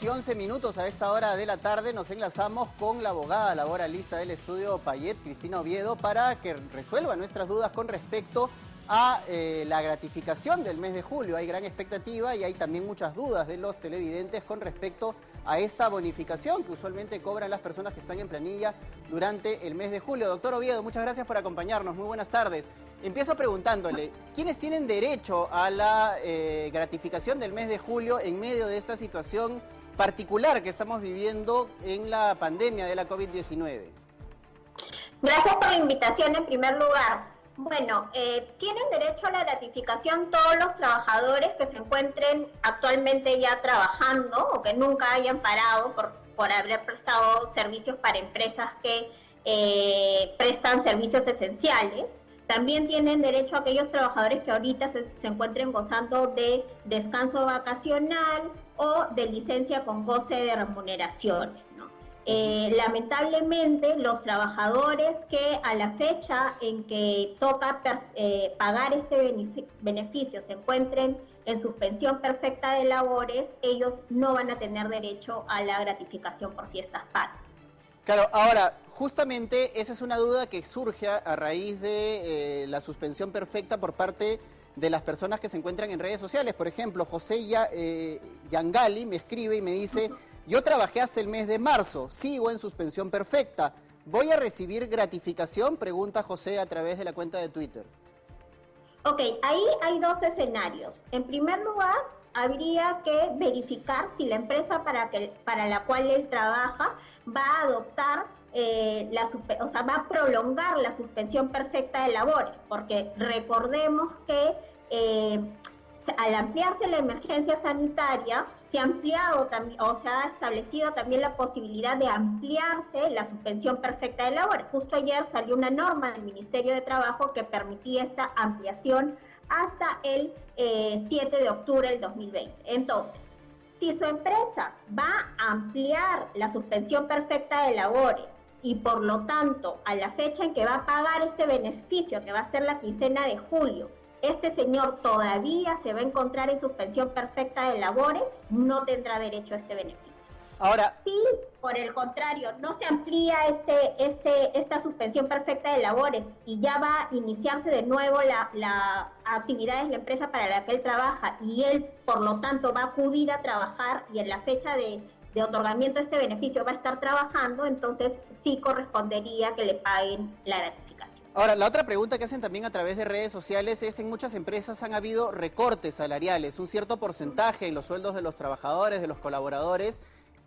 2:11 a esta hora de la tarde nos enlazamos con la abogada laboralista del estudio Payet, Cristina Oviedo, para que resuelva nuestras dudas con respecto a la gratificación del mes de julio. Hay gran expectativa y hay también muchas dudas de los televidentes con respecto a esta bonificación que usualmente cobran las personas que están en planilla durante el mes de julio. Doctor Oviedo, muchas gracias por acompañarnos. Muy buenas tardes. Empiezo preguntándole, ¿quiénes tienen derecho a la gratificación del mes de julio en medio de esta situación particular que estamos viviendo en la pandemia de la COVID-19? Gracias por la invitación en primer lugar. Bueno, tienen derecho a la gratificación todos los trabajadores que se encuentren actualmente ya trabajando o que nunca hayan parado por haber prestado servicios para empresas que prestan servicios esenciales. También tienen derecho a aquellos trabajadores que ahorita se encuentren gozando de descanso vacacional o de licencia con goce de remuneraciones, ¿no? Lamentablemente, los trabajadores que a la fecha en que toca pagar este beneficio se encuentren en suspensión perfecta de labores, ellos no van a tener derecho a la gratificación por fiestas patrias. Claro, ahora, justamente esa es una duda que surge a raíz de la suspensión perfecta por parte de las personas que se encuentran en redes sociales. Por ejemplo, José Yangali me escribe y me dice: yo trabajé hasta el mes de marzo, sigo en suspensión perfecta. ¿Voy a recibir gratificación? Pregunta José a través de la cuenta de Twitter. Ok, ahí hay dos escenarios. En primer lugar, habría que verificar si la empresa para la cual él trabaja va a adoptar, va a prolongar la suspensión perfecta de labores, porque recordemos que al ampliarse la emergencia sanitaria, se ha ampliado también, o se ha establecido también la posibilidad de ampliarse la suspensión perfecta de labores. Justo ayer salió una norma del Ministerio de Trabajo que permitía esta ampliación hasta el 7 de octubre del 2020. Entonces, si su empresa va a ampliar la suspensión perfecta de labores y por lo tanto a la fecha en que va a pagar este beneficio, que va a ser la quincena de julio, este señor todavía se va a encontrar en suspensión perfecta de labores, no tendrá derecho a este beneficio. Ahora, si por el contrario no se amplía esta suspensión perfecta de labores y ya va a iniciarse de nuevo la actividad de la empresa para la que él trabaja y él por lo tanto va a acudir a trabajar y en la fecha de otorgamiento de este beneficio va a estar trabajando, entonces sí correspondería que le paguen la gratificación. Ahora, la otra pregunta que hacen también a través de redes sociales es: en muchas empresas han habido recortes salariales, un cierto porcentaje en los sueldos de los trabajadores, de los colaboradores.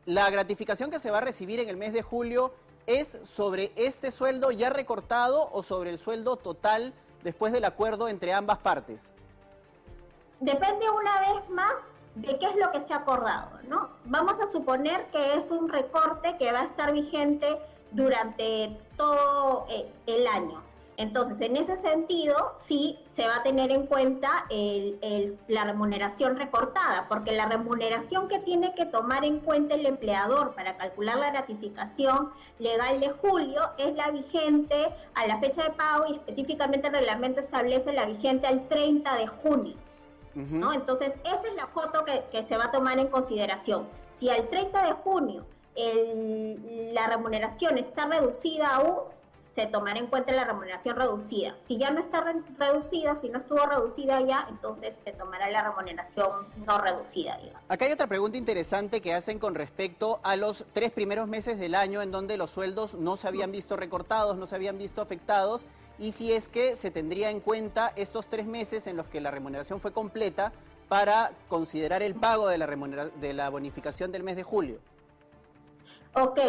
¿La gratificación que se va a recibir en el mes de julio es sobre este sueldo ya recortado o sobre el sueldo total después del acuerdo entre ambas partes? Depende una vez más de qué es lo que se ha acordado, ¿no? Vamos a suponer que es un recorte que va a estar vigente durante todo el año. Entonces, en ese sentido, sí se va a tener en cuenta la remuneración recortada, porque la remuneración que tiene que tomar en cuenta el empleador para calcular la gratificación legal de julio es la vigente a la fecha de pago, y específicamente el reglamento establece la vigente al 30 de junio. ¿No? Entonces, esa es la foto que se va a tomar en consideración. Si al 30 de junio la remuneración está reducida aún, se tomará en cuenta la remuneración reducida. Si ya no está reducida, si no estuvo reducida ya, entonces se tomará la remuneración no reducida, digamos. Acá hay otra pregunta interesante que hacen con respecto a los 3 primeros meses del año en donde los sueldos no se habían visto recortados, no se habían visto afectados, y si es que se tendría en cuenta estos 3 meses en los que la remuneración fue completa para considerar el pago de la bonificación del mes de julio. Ok,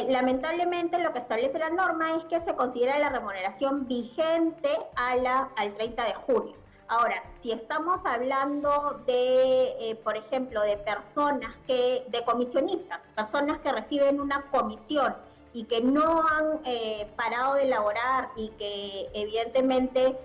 lamentablemente lo que establece la norma es que se considera la remuneración vigente al 30 de junio. Ahora, si estamos hablando de, por ejemplo, de de comisionistas, personas que reciben una comisión y que no han parado de laborar y que evidentemente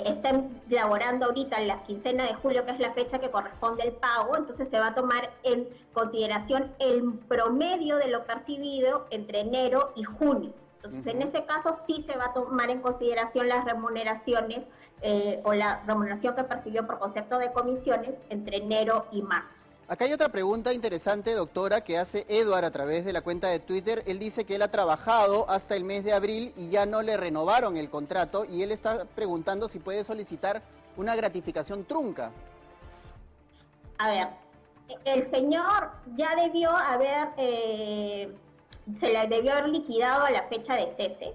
están laborando ahorita en la quincena de julio, que es la fecha que corresponde al pago, entonces se va a tomar en consideración el promedio de lo percibido entre enero y junio. Entonces, en ese caso sí se va a tomar en consideración las remuneraciones o la remuneración que percibió por concepto de comisiones entre enero y marzo. Acá hay otra pregunta interesante, doctora, que hace Edward a través de la cuenta de Twitter. Él dice que él ha trabajado hasta el mes de abril y ya no le renovaron el contrato y él está preguntando si puede solicitar una gratificación trunca. A ver, el señor ya debió haber, se le debió haber liquidado a la fecha de cese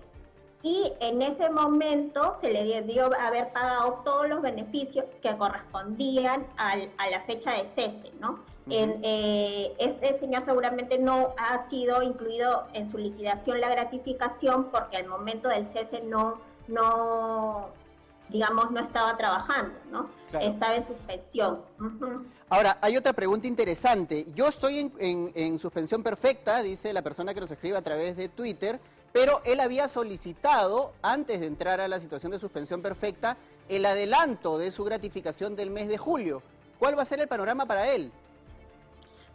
y en ese momento se le debió haber pagado todos los beneficios que correspondían a la fecha de cese, ¿no? Este señor seguramente no ha sido incluido en su liquidación la gratificación porque al momento del cese no estaba trabajando, ¿no? Claro. Estaba en suspensión. Ahora, hay otra pregunta interesante. Yo estoy en suspensión perfecta, dice la persona que nos escribe a través de Twitter, pero él había solicitado, antes de entrar a la situación de suspensión perfecta, el adelanto de su gratificación del mes de julio. ¿Cuál va a ser el panorama para él?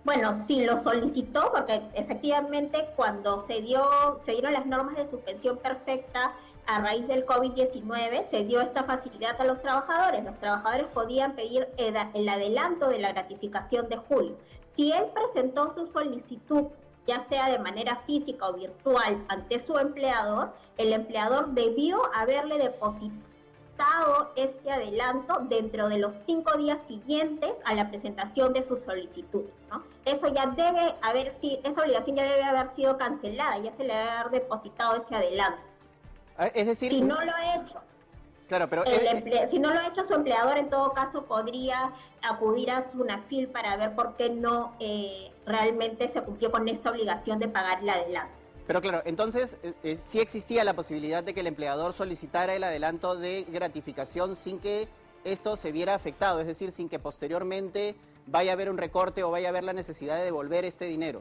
Bueno, sí lo solicitó porque efectivamente cuando se dieron las normas de suspensión perfecta a raíz del COVID-19, se dio esta facilidad a los trabajadores. Los trabajadores podían pedir el adelanto de la gratificación de julio. Si él presentó su solicitud, ya sea de manera física o virtual, ante su empleador, el empleador debió haberle depositado este adelanto dentro de los 5 días siguientes a la presentación de su solicitud, ¿no? Eso ya debe haber sido, esa obligación ya debe haber sido cancelada, ya se le debe haber depositado ese adelanto. Es decir, si no lo ha hecho, claro, pero si no lo ha hecho su empleador, en todo caso podría acudir a SUNAFIL para ver por qué no realmente se cumplió con esta obligación de pagar el adelanto. Pero claro, entonces sí existía la posibilidad de que el empleador solicitara el adelanto de gratificación sin que esto se viera afectado, es decir, sin que posteriormente vaya a haber un recorte o vaya a haber la necesidad de devolver este dinero.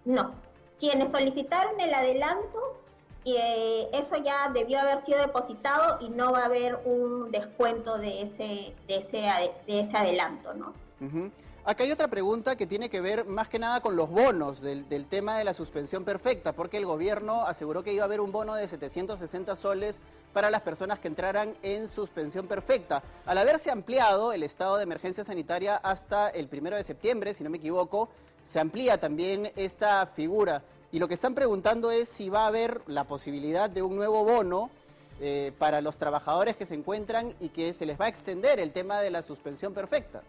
No, quienes solicitaron el adelanto, eso ya debió haber sido depositado y no va a haber un descuento de ese adelanto, ¿no? Acá hay otra pregunta que tiene que ver más que nada con los bonos del tema de la suspensión perfecta, porque el gobierno aseguró que iba a haber un bono de 760 soles para las personas que entraran en suspensión perfecta. Al haberse ampliado el estado de emergencia sanitaria hasta el 1 de septiembre, si no me equivoco, se amplía también esta figura. Y lo que están preguntando es si va a haber la posibilidad de un nuevo bono para los trabajadores que se encuentran y que se les va a extender el tema de la suspensión perfecta.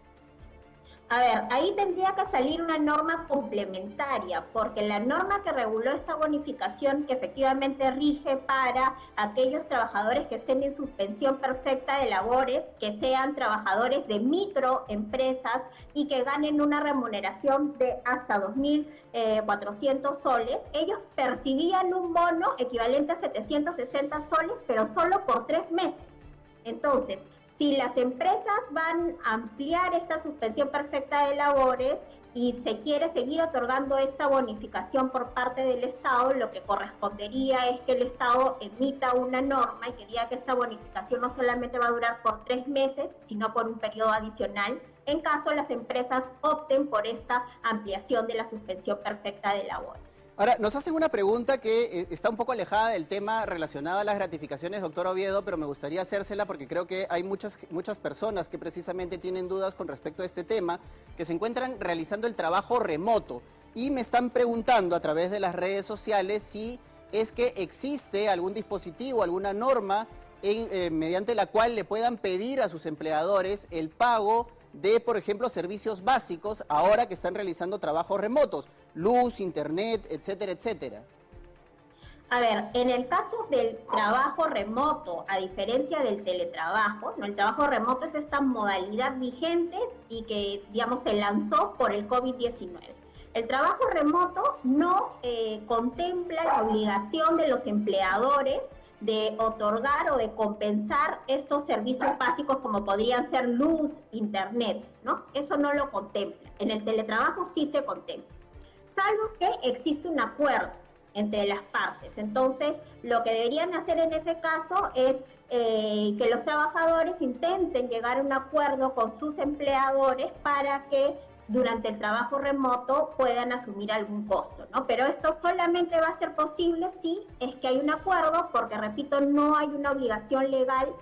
A ver, ahí tendría que salir una norma complementaria, porque la norma que reguló esta bonificación, que efectivamente rige para aquellos trabajadores que estén en suspensión perfecta de labores, que sean trabajadores de microempresas y que ganen una remuneración de hasta 2.400 soles, ellos percibían un bono equivalente a 760 soles, pero solo por 3 meses. Entonces, si las empresas van a ampliar esta suspensión perfecta de labores y se quiere seguir otorgando esta bonificación por parte del Estado, lo que correspondería es que el Estado emita una norma y que diga que esta bonificación no solamente va a durar por 3 meses, sino por un periodo adicional, en caso las empresas opten por esta ampliación de la suspensión perfecta de labores. Ahora, nos hacen una pregunta que está un poco alejada del tema relacionado a las gratificaciones, doctor Oviedo, pero me gustaría hacérsela porque creo que hay muchas personas que precisamente tienen dudas con respecto a este tema, que se encuentran realizando el trabajo remoto y me están preguntando a través de las redes sociales si es que existe algún dispositivo, alguna norma mediante la cual le puedan pedir a sus empleadores el pago de, por ejemplo, servicios básicos ahora que están realizando trabajos remotos, luz, internet, etcétera, etcétera. A ver, en el caso del trabajo remoto, a diferencia del teletrabajo, ¿no? El trabajo remoto es esta modalidad vigente y que, digamos, se lanzó por el COVID-19. El trabajo remoto no contempla la obligación de los empleadores de otorgar o de compensar estos servicios básicos como podrían ser luz, internet, ¿no? Eso no lo contempla. En el teletrabajo sí se contempla, salvo que existe un acuerdo entre las partes. Entonces, lo que deberían hacer en ese caso es que los trabajadores intenten llegar a un acuerdo con sus empleadores para que durante el trabajo remoto puedan asumir algún costo, ¿no? Pero esto solamente va a ser posible si es que hay un acuerdo, porque, repito, no hay una obligación legal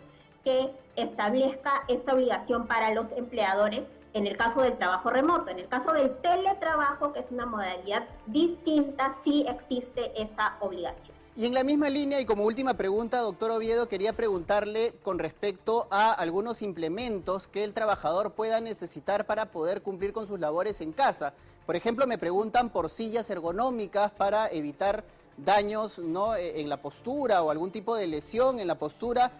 que establezca esta obligación para los empleadores en el caso del trabajo remoto. En el caso del teletrabajo, que es una modalidad distinta, sí existe esa obligación. Y en la misma línea, y como última pregunta, doctor Oviedo, quería preguntarle con respecto a algunos implementos que el trabajador pueda necesitar para poder cumplir con sus labores en casa. Por ejemplo, me preguntan por sillas ergonómicas para evitar daños, ¿no?, en la postura o algún tipo de lesión en la postura,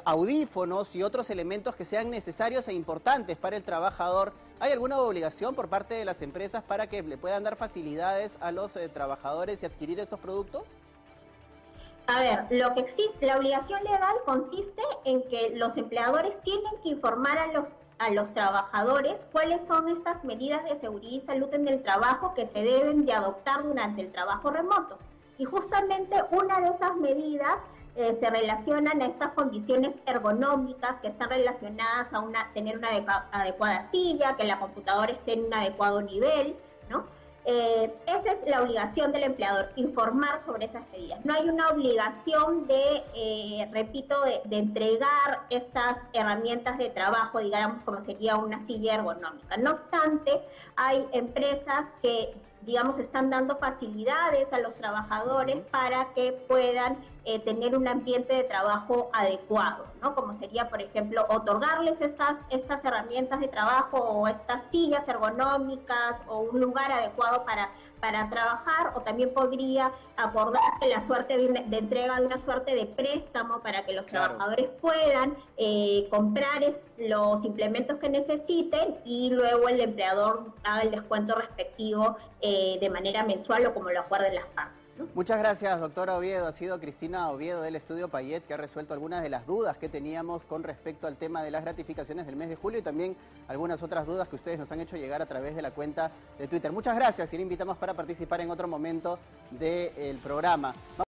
audífonos y otros elementos que sean necesarios e importantes para el trabajador. ¿Hay alguna obligación por parte de las empresas para que le puedan dar facilidades a los trabajadores y adquirir estos productos? A ver, lo que existe, la obligación legal consiste en que los empleadores tienen que informar a los trabajadores cuáles son estas medidas de seguridad y salud en el trabajo que se deben de adoptar durante el trabajo remoto. Y justamente una de esas medidas se relacionan a estas condiciones ergonómicas que están relacionadas a tener una adecuada silla, que la computadora esté en un adecuado nivel, ¿no? Esa es la obligación del empleador, informar sobre esas medidas. No hay una obligación repito, de entregar estas herramientas de trabajo, digamos, como sería una silla ergonómica. No obstante, hay empresas que, digamos, están dando facilidades a los trabajadores para que puedan tener un ambiente de trabajo adecuado, ¿no? Como sería, por ejemplo, otorgarles estas herramientas de trabajo o estas sillas ergonómicas o un lugar adecuado para trabajar, o también podría acordarse la suerte de entrega de una suerte de préstamo para que los trabajadores puedan comprar los implementos que necesiten y luego el empleador haga el descuento respectivo de manera mensual o como lo acuerden las partes. Muchas gracias, doctora Oviedo. Ha sido Cristina Oviedo del Estudio Payet que ha resuelto algunas de las dudas que teníamos con respecto al tema de las gratificaciones del mes de julio y también algunas otras dudas que ustedes nos han hecho llegar a través de la cuenta de Twitter. Muchas gracias y le invitamos para participar en otro momento del programa.